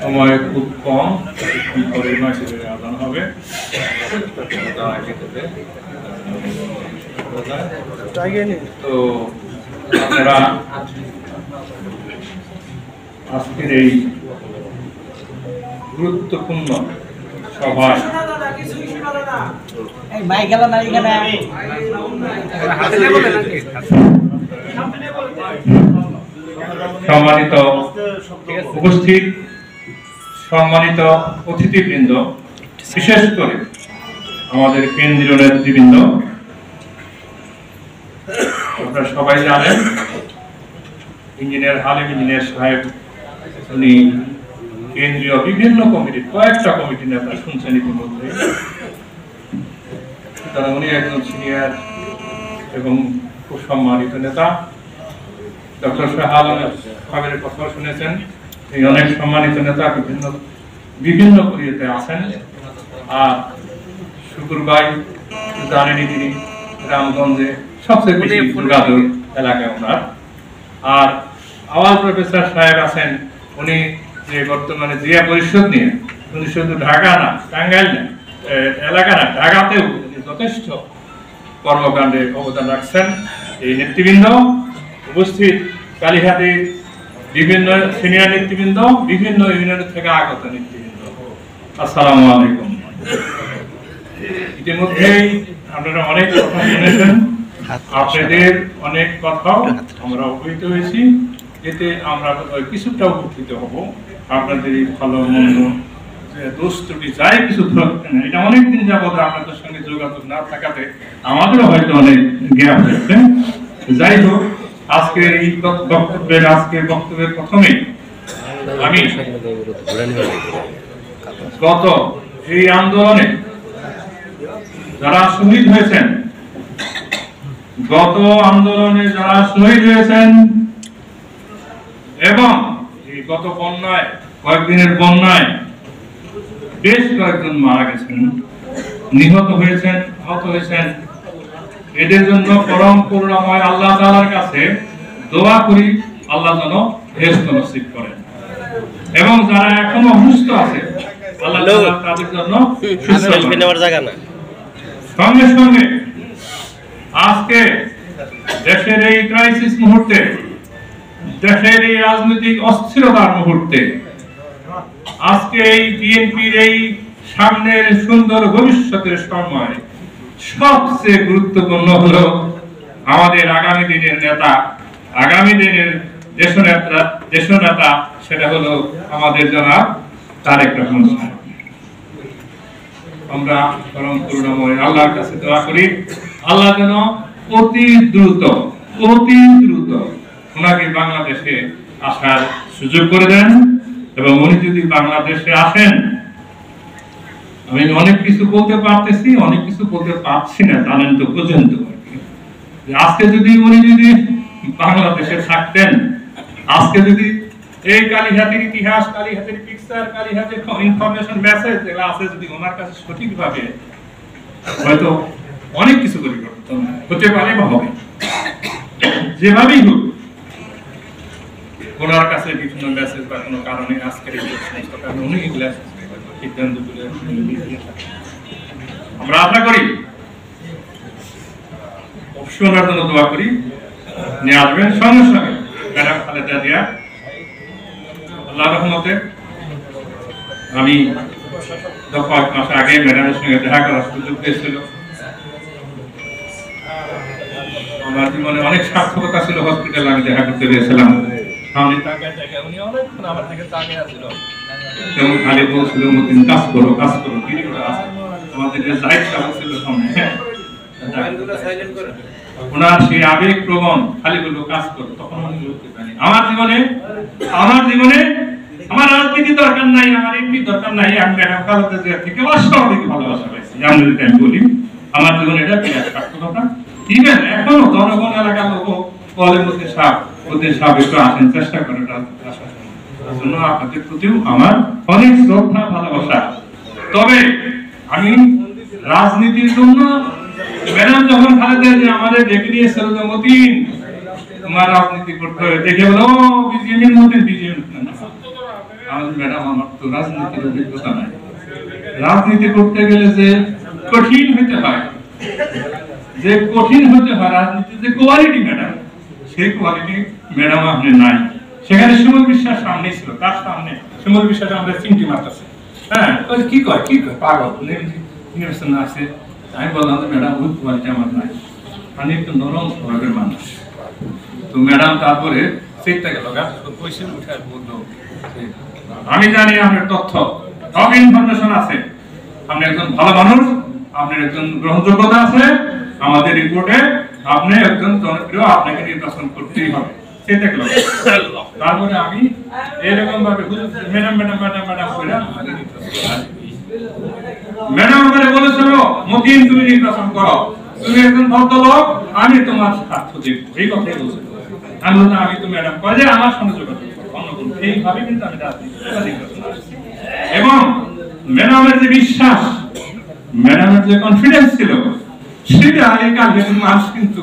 সময় খুব কম, পরে মাসের আদান হবে। তো আপনারা আজকের এই গুরুত্বপূর্ণ সভায় সম্মানিত উপস্থিত, সম্মানিত অতিথিবৃন্দ, বিশেষ করে আমাদের কেন্দ্রীয় নেতৃবৃন্দ, আপনারা সবাই জানেন ইঞ্জিনিয়ার হালিম ইঞ্জিনিয়ার সাহেব উনি কেন্দ্রীয় বিভিন্ন কমিটির কয়েকটা কমিটির নেতা শুনছেন ইতিমধ্যে। উনি একজন সিনিয়র এবং খুব সম্মানিত নেতা। ডক্টর শাহাল সাহেবের কথা শুনেছেন, এই অনেক সম্মানিত নেতা বিভিন্ন পরিতে আছেন। আর শুকুর ভাই জানেনই, তিনি রামগঞ্জে সবচেয়ে বেশি দুর্গাদুর এলাকায় ওনার। আর আওয়াল প্রফেসর সাহেব আছেন, উনি যে বর্তমানে জিয়া পরিষদ নিয়ে, উনি শুধু ঢাকা না, টাঙ্গাইল না, এলাকা না, ঢাকাতেও উনি যথেষ্ট কর্মকাণ্ডে অবদান রাখছেন। এই নেতৃবৃন্দ উপস্থিত, কালীহাটির বিভিন্ন সিনিয়র নেতৃবৃন্দ, বিভিন্ন ইউনিয়ন থেকে আগত নেতৃবৃন্দ, আসসালামু আলাইকুম। ইতিমধ্যেই আপনারা অনেক কথা শুনেছেন, আপনাদের অনেক কথাও আমরা অবহিত হয়েছি। এতে আমরা কিছুটা উপকৃত হব। আপনাদের এই ভালো মন্দ দোষ ত্রুটি যাই কিছু থাকতেন, এটা অনেকদিন যাবত আপনাদের সঙ্গে যোগাযোগ না থাকাতে আমাদেরও হয়তো অনেক গ্যাপ হয়েছে। যাই হোক, আজকের এই বক্তব্যের প্রথমে আমি গত এই আন্দোলনে যারা শহীদ হয়েছেন, এবং এই গত বন্যায়, কয়েকদিনের বন্যায় বেশ কয়েকজন মারা গেছেন, নিহত হয়েছেন, আহত হয়েছেন, এদের জন্য পরম করুণাময় আল্লাহ তাআলার কাছে দোয়া করি, আল্লাহ যেন বেহেশত নসিব করেন। এবং যারা এখনো অসুস্থ আছে, আল্লাহ তাআলা তাদের জন্য সুস্থ করেন। সঙ্গে সঙ্গে আজকে দেশের এই ক্রাইসিস মুহূর্তে, দেশের এই রাজনৈতিক অস্থিরতার মুহূর্তে, আজকে এই বিএনপির এই সামনের সুন্দর ভবিষ্যতের সময় সবচেয়ে গুরুত্বপূর্ণ হলো আমাদের আগামী দিনের নেতা, আগামী দিনের দেশনেতা, সেটা হলো আমাদের জনাব তারেক রহমান সাহেব। আমরা পরম করুণাময় আল্লাহর কাছে দোয়া করি, আল্লাহ যেন অতি দ্রুত ওনাকে বাংলাদেশে আসার সুযোগ করে দেন। এবং উনি যদি বাংলাদেশে আসেন, আমি অনেক কিছু বলতে পারতেছি, অনেক কিছু বলতে পারছি না, জানেন তো, পর্যন্ত আজকে উনি যদি বাংলাদেশে থাকতেন, আজকে যদি এই কালীহাতির ইতিহাস, কালীহাতির পিকচার, কালীহাতির ইনফরমেশন মেসেজ যেগুলো আছে, যদি ওনার কাছে সঠিকভাবে হয়তো অনেক কিছু পরিবর্তন হতে পারে বা হবে, যেভাবেই হোক ওনার কাছে বিভিন্ন মেসেজ বা কোনো কারণে আজকের এই সমস্ত কারণে উনি এগুলা সিদ্ধান্তগুলো আমরা আশা করি, অবশ্যই ওনার জন্য দোয়া করি, নিয়ে আসবেন। সঙ্গে সঙ্গে ম্যাডাম খালেদা জিয়া, আল্লাহর রহমতে আমি কয়েক মাস আগে ম্যাডামের সঙ্গে দেখা করার সুযোগ পেয়েছিল। আমার জীবনে অনেক সার্থকতা ছিল, হসপিটালে আমি দেখা করতে পেরেছিলাম। খালি বলছিল, কাজ করো, আমাদের ছিল সামনে, ওনার সেই আবেগ প্রবণ, খালি বললো কাজ করো। তখন আমার জীবনে আমার রাজনীতি দরকার নাই, আমার এমপি দরকার নাই, আমি ম্যাডাম খালেদা জিয়া থেকে অস্বাভাবিক ভালোবাসা পাইছি। আমি যদি আমি বলি, আমার জীবনে এটা সার্থকতা। ইভেন এখনো জনগণ এলাকার লোক বলেন ওদের সাহেব একটু আসেন, চেষ্টা করেন জন্য আপনাদের প্রতিও আমার অনেক শ্রদ্ধা, ভালোবাসা। তবে আমি রাজনীতির জন্য ম্যাডাম যখন খালেদা জিয়া আমাদের ডেকে নিয়েছিল, মতিন তোমার রাজনীতি করতে হবে, দেখে বলো বিজেপির মধ্যে বিজেপি আমাদের ম্যাডাম আমার তো রাজনীতির অভিজ্ঞতা নাই, রাজনীতি করতে গেলে যে কঠিন হতে হয়, রাজনীতির যে কোয়ালিটি ম্যাডাম, সেই কোয়ালিটি ম্যাডাম আপনি নাই। সেখানে সুমন বিশ্বাস সামনে ছিল, তার সামনে সুমন বিশ্বাস আমরা চিমটি মারতেছে, হ্যাঁ কি কয় পাগল নির্বাচন আছে। আমি বললাম যে ম্যাডাম ওই কোয়ালিটি আমার নাই, আমি একটু নরম স্বভাবের মানুষ। তো ম্যাডাম তারপরে চেষ্টা গেল পয়সা উঠে বললো, আমি জানি আপনার তথ্য সব ইনফরমেশন আছে, আপনি একজন ভালো মানুষ, আপনার একজন গ্রহণযোগ্যতা আছে, আমাদের রিপোর্টে আপনি একজন জনপ্রিয়, আপনাকে নির্বাচন করতেই হবে। সেটা গেল। তারপরে আমি এরকম ভাবে ম্যাডাম ম্যাডাম ম্যাডাম ম্যাডাম করে ম্যাডাম আমাকে বলেছিল, মতিন তুমি নির্বাচন করো, তুমি একজন ভদ্রলোক, আমি তোমার স্বার্থ দেখবো, এই কথাই বলছিল। আমি বললাম আমি তো ম্যাডাম কয় যে আমার সঙ্গে যোগাযোগ করবো, অন্য কোনো এইভাবে কিন্তু আমি এবং ম্যাডামের যে বিশ্বাস, ম্যাডামের যে কনফিডেন্স ছিল, সেটা এই কাজে মানুষ কিন্তু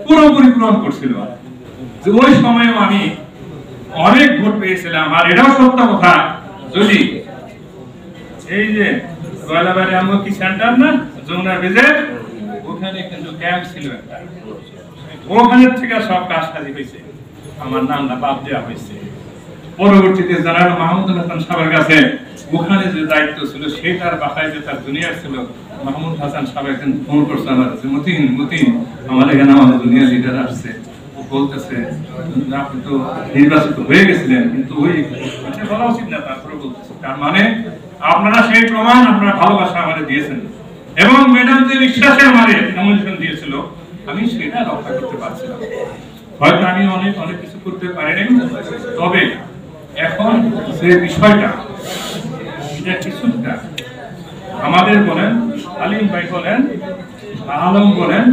পুরোপুরি পূরণ করছিল। ওই সময়েও আমি অনেক ভোট পেয়েছিলাম। আর এটাও সত্য কথা, যদি এই যে গয়লাবাড়ি আমকি সেন্টার না যমুনা ব্রিজের ওখানে কিন্তু ক্যাম্প ছিল একটা, ওখানে থেকে সব কাজ কাজী হয়েছে, আমার নামটা বাদ দেওয়া হয়েছে। পরবর্তীতে জেনারেল মাহমুদুল হাসান সাহেবের কাছে ওখানে যে দায়িত্ব ছিল, সেটার বাসায় যে তার জুনিয়র ছিল মাহমুদ হাসান সাহেব একদিন ফোন করছে আমার কাছে, মতিন আমার এখানে আমাদের জুনিয়র লিডার আসছে, ও বলতেছে আপনি তো নির্বাচিত হয়ে গেছিলেন, কিন্তু ওই বলা উচিত না, তারপরে বলতেছে তার মানে আপনারা সেই প্রমাণ, আপনারা ভালোবাসা আমাদের দিয়েছেন এবং ম্যাডাম যে বিশ্বাসে আমাদের নমিনেশন দিয়েছিল, আমি সেটা রক্ষা করতে পারছিলাম। হয়তো আমি অনেক কিছু করতে পারিনি, তবে এখন যে বিষয়টা এটা কিছুটা আমাদের বলেন, আলিম ভাই বলেন, আলম বলেন,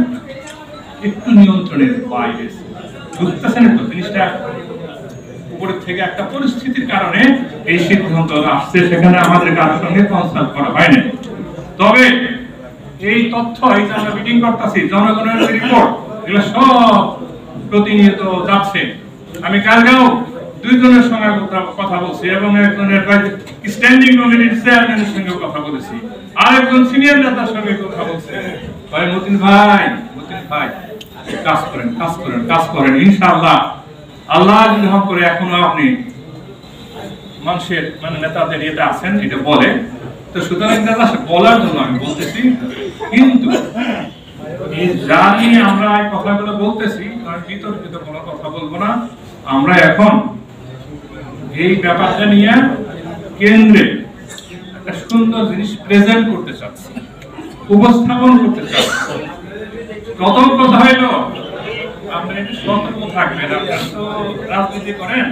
একটু নিয়ন্ত্রণের বাইরে বুঝতেছেন তো জিনিসটা। উপরের থেকে একটা পরিস্থিতির কারণে এই সিদ্ধান্ত আসছে, সেখানে আমাদের কারোর সঙ্গে কনসাল্ট করা হয়নি। তবে এই তথ্য এই যে আমরা মিটিং করতেছি, জনগণের রিপোর্ট, এগুলো সব প্রতিনিয়ত যাচ্ছে। আমি কালকেও দুইজনের সঙ্গে কথা বলছি এবং একজনের স্ট্যান্ডিং কমিটির চেয়ারম্যানের সঙ্গে কথা বলেছি, আর একজন সিনিয়র নেতার সঙ্গে কথা বলছে। ভাই মতিন ভাই কাজ করেন ইনশাআল্লাহ, আল্লাহ যদি হক করে এখনো আপনি মানুষের মানে নেতাদের এটা আছেন, এটা বলে তো, সুতরাং বলার জন্য আমি বলতেছি। কিন্তু যা নিয়ে আমরা এই কথাগুলো বলতেছি, আমি বিতর্কিত কোনো কথা বলবো না। আমরা এখন এই ব্যাপারটা নিয়ে কেন্দ্রে একটা সুন্দর জিনিস প্রেজেন্ট করতে চাচ্ছি, উপস্থাপন করতে চাচ্ছি। প্রথম কথা হলো আপনি একটু সতর্ক থাকবেন। আপনারা তো রাজনীতি করেন,